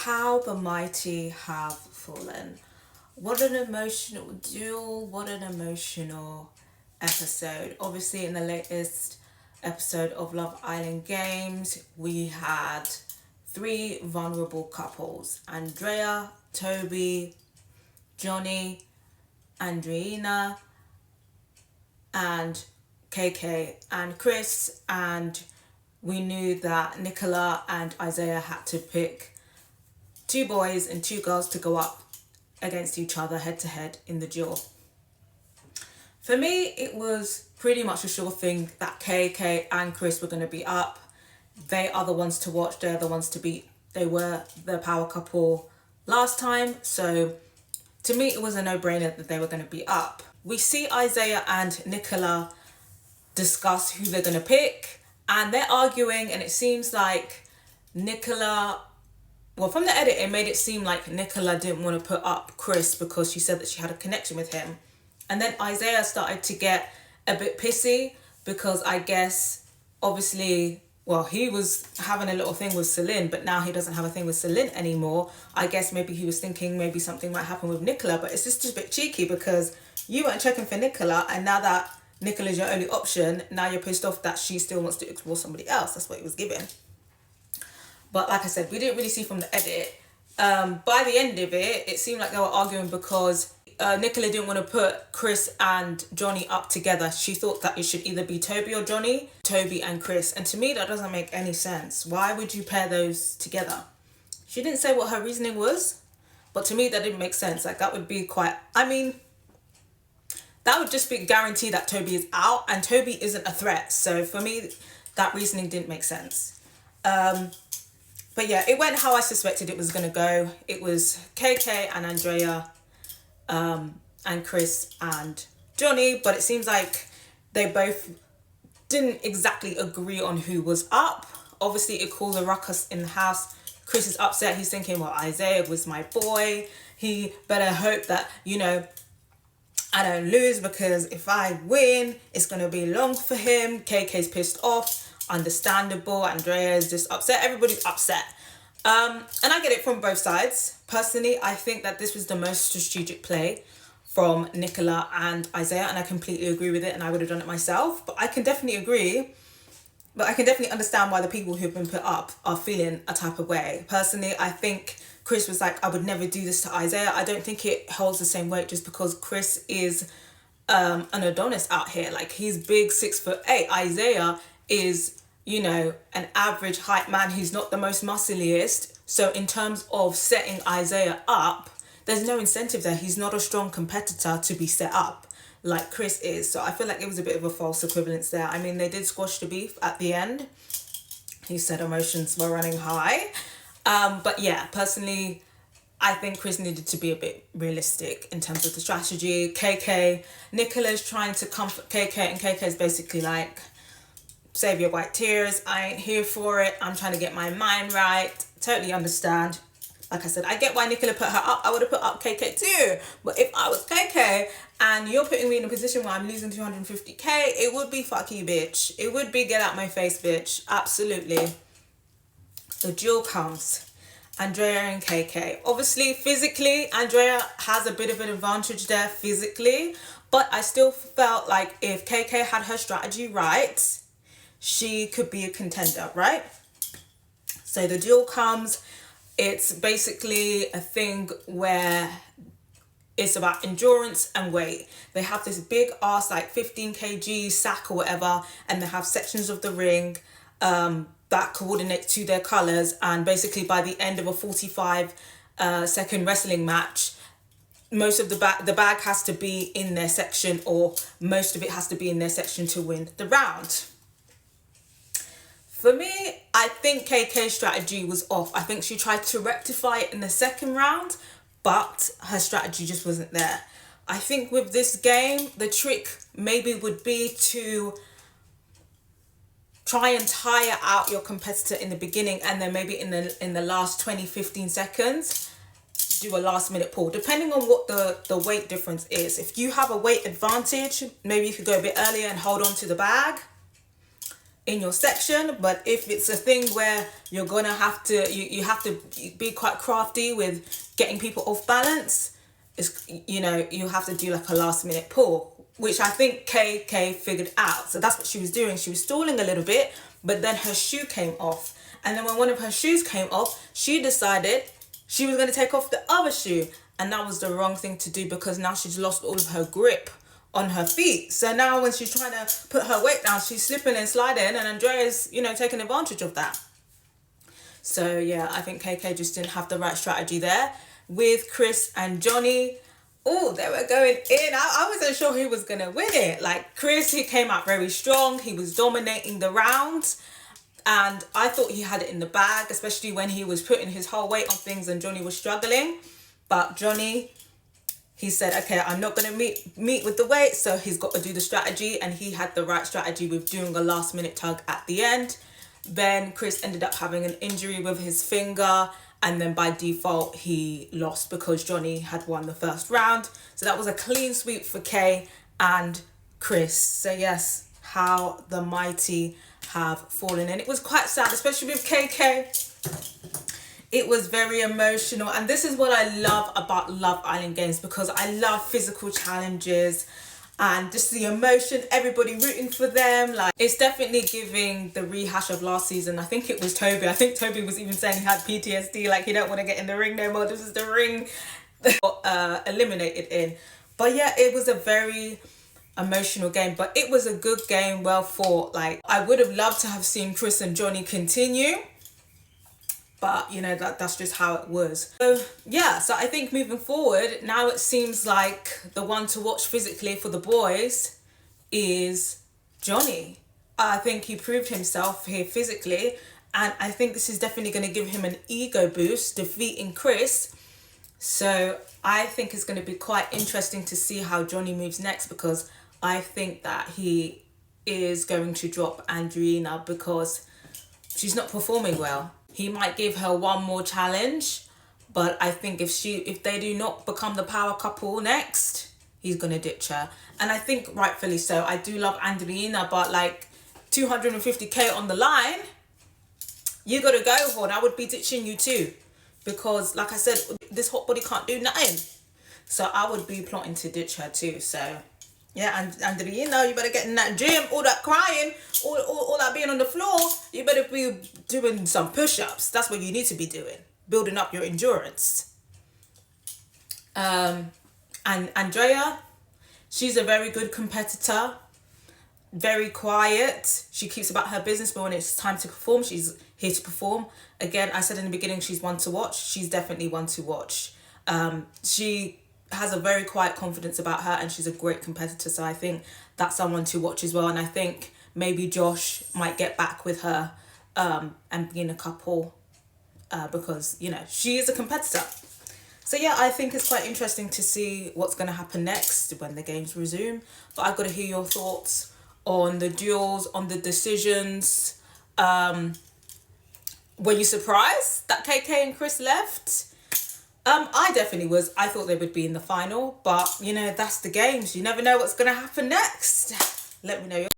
How the mighty have fallen. What an emotional duel, what an emotional episode. Obviously, in the latest episode of Love Island Games, we had three vulnerable couples: Andrea, Toby, Johnny, Andreina, and KK and Chris. And we knew that Nicola and Isaiah had to pick two boys and two girls to go up against each other head to head in the duel. For me, it was pretty much a sure thing that KK and Chris were going to be up. They are the ones to watch, they're the ones to beat. They were the power couple last time, so to me it was a no-brainer that they were going to be up. We see Isaiah and Nicola discuss who they're going to pick, and they're arguing, and it seems like Nicola, well, from the edit, it made it seem like Nicola didn't want to put up Chris because she said that she had a connection with him. And then Isaiah started to get a bit pissy because I guess, obviously, well, he was having a little thing with Celine, but now he doesn't have a thing with Celine anymore. I guess maybe he was thinking maybe something might happen with Nicola, but it's just a bit cheeky because you weren't checking for Nicola, and now that Nicola's your only option, now you're pissed off that she still wants to explore somebody else. That's what it was given. But like I said, we didn't really see from the edit. By the end of it, it seemed like they were arguing because Nicola didn't want to put Chris and Johnny up together. She thought that it should either be Toby or Johnny, Toby and Chris. And to me, that doesn't make any sense. Why would you pair those together? She didn't say what her reasoning was, but to me, that didn't make sense. Like, that would be quite, that would just be guarantee that Toby is out, and Toby isn't a threat. So for me, that reasoning didn't make sense. But yeah, it went how I suspected it was going to go. It was KK and Andrea, and Chris and Johnny, but it seems like they both didn't exactly agree on who was up. Obviously, it caused a ruckus in the house. Chris is upset. He's thinking, well, Isaiah was my boy. He better hope that, I don't lose, because if I win, it's going to be long for him. KK's pissed off. Understandable. Andrea is just upset. Everybody's upset. And I get it from both sides. Personally, I think that this was the most strategic play from Nicola and Isaiah, and I completely agree with it, and I would have done it myself. But I can definitely understand why the people who've been put up are feeling a type of way. Personally, I think Chris was like, I would never do this to Isaiah. I don't think it holds the same weight just because Chris is an Adonis out here. Like, he's big, 6'8". Isaiah is, an average height man who's not the most muscliest. So in terms of setting Isaiah up, there's no incentive there. He's not a strong competitor to be set up like Chris is. So I feel like it was a bit of a false equivalence there. I mean, they did squash the beef at the end. He said emotions were running high. But yeah, personally, I think Chris needed to be a bit realistic in terms of the strategy. Nicola's trying to comfort KK, and KK's basically like, save your white tears. I ain't here for it. I'm trying to get my mind right. Totally understand. Like I said, I get why Nicola put her up. I would have put up KK too. But if I was KK and you're putting me in a position where I'm losing 250k, it would be fuck you, bitch. It would be get out my face, bitch. Absolutely. The duel comes. Andrea and KK. Obviously, physically, Andrea has a bit of an advantage there physically. But I still felt like if KK had her strategy right, she could be a contender, right? So the duel comes. It's basically a thing where it's about endurance and weight. They have this big ass, like 15 kg sack or whatever, and they have sections of the ring that coordinate to their colors. And basically by the end of a 45 second wrestling match, most of the bag has to be in their section, or most of it has to be in their section to win the round. For me, I think KK's strategy was off. I think she tried to rectify it in the second round, but her strategy just wasn't there. I think with this game, the trick maybe would be to try and tire out your competitor in the beginning, and then maybe in the last 20-15 seconds, do a last minute pull, depending on what the weight difference is. If you have a weight advantage, maybe you could go a bit earlier and hold on to the bag. in your section. But if it's a thing where you're gonna have to, you have to be quite crafty with getting people off balance, it's, you know, you have to do like a last minute pull, which I think KK figured out. So that's what she was doing. She was stalling a little bit, but then her shoe came off. And then when one of her shoes came off, she decided she was going to take off the other shoe. And that was the wrong thing to do, because now she's lost all of her grip on her feet. So now when she's trying to put her weight down, she's slipping and sliding, and Andrea's, you know, taking advantage of that. So yeah, I think KK just didn't have the right strategy there. With Chris and Johnny, oh, they were going in. I wasn't sure who was going to win it. Like Chris, he came out very strong. He was dominating the rounds. And I thought he had it in the bag, especially when he was putting his whole weight on things and Johnny was struggling. But Johnny, he said, okay, I'm not going to meet with the weight. So he's got to do the strategy. And he had the right strategy with doing a last minute tug at the end. Then Chris ended up having an injury with his finger. And then by default, he lost because Johnny had won the first round. So that was a clean sweep for Kay and Chris. So yes, how the mighty have fallen. And it was quite sad, especially with KK. It was very emotional. And this is what I love about Love Island games, because I love physical challenges and just the emotion, everybody rooting for them. Like, it's definitely giving the rehash of last season. I think it was Toby. I think Toby was even saying he had PTSD, like he don't want to get in the ring no more. This is the ring that got eliminated in. But yeah, it was a very emotional game, but it was a good game, well fought. Like, I would have loved to have seen Chris and Johnny continue, but you know, that's just how it was. So yeah, so I think moving forward, now it seems like the one to watch physically for the boys is Johnny. I think he proved himself here physically, and I think this is definitely going to give him an ego boost, defeating Chris. So I think it's going to be quite interesting to see how Johnny moves next, because I think that he is going to drop Andreina because she's not performing well. He might give her one more challenge, but I think if they do not become the power couple next, he's going to ditch her. And I think rightfully so. I do love Andreina, but like 250k on the line, you got to go, Horn. I would be ditching you too, because like I said, this hot body can't do nothing. So I would be plotting to ditch her too. So yeah, and Andreina, you better get in that gym. All that crying, all that being on the floor, you better be doing some push-ups. That's what you need to be doing, building up your endurance. And Andrea, she's a very good competitor, very quiet. She keeps about her business, but when it's time to perform, she's here to perform. Again, I said in the beginning, she's one to watch. She's definitely one to watch. She has a very quiet confidence about her, and she's a great competitor. So I think that's someone to watch as well. And I think maybe Josh might get back with her and be in a couple because, you know, she is a competitor. So yeah, I think it's quite interesting to see what's going to happen next when the games resume. But I've got to hear your thoughts on the duels, on the decisions. Were you surprised that KK and Chris left? I definitely was. I thought they would be in the final, but you know, that's the games. You never know what's going to happen next. Let me know your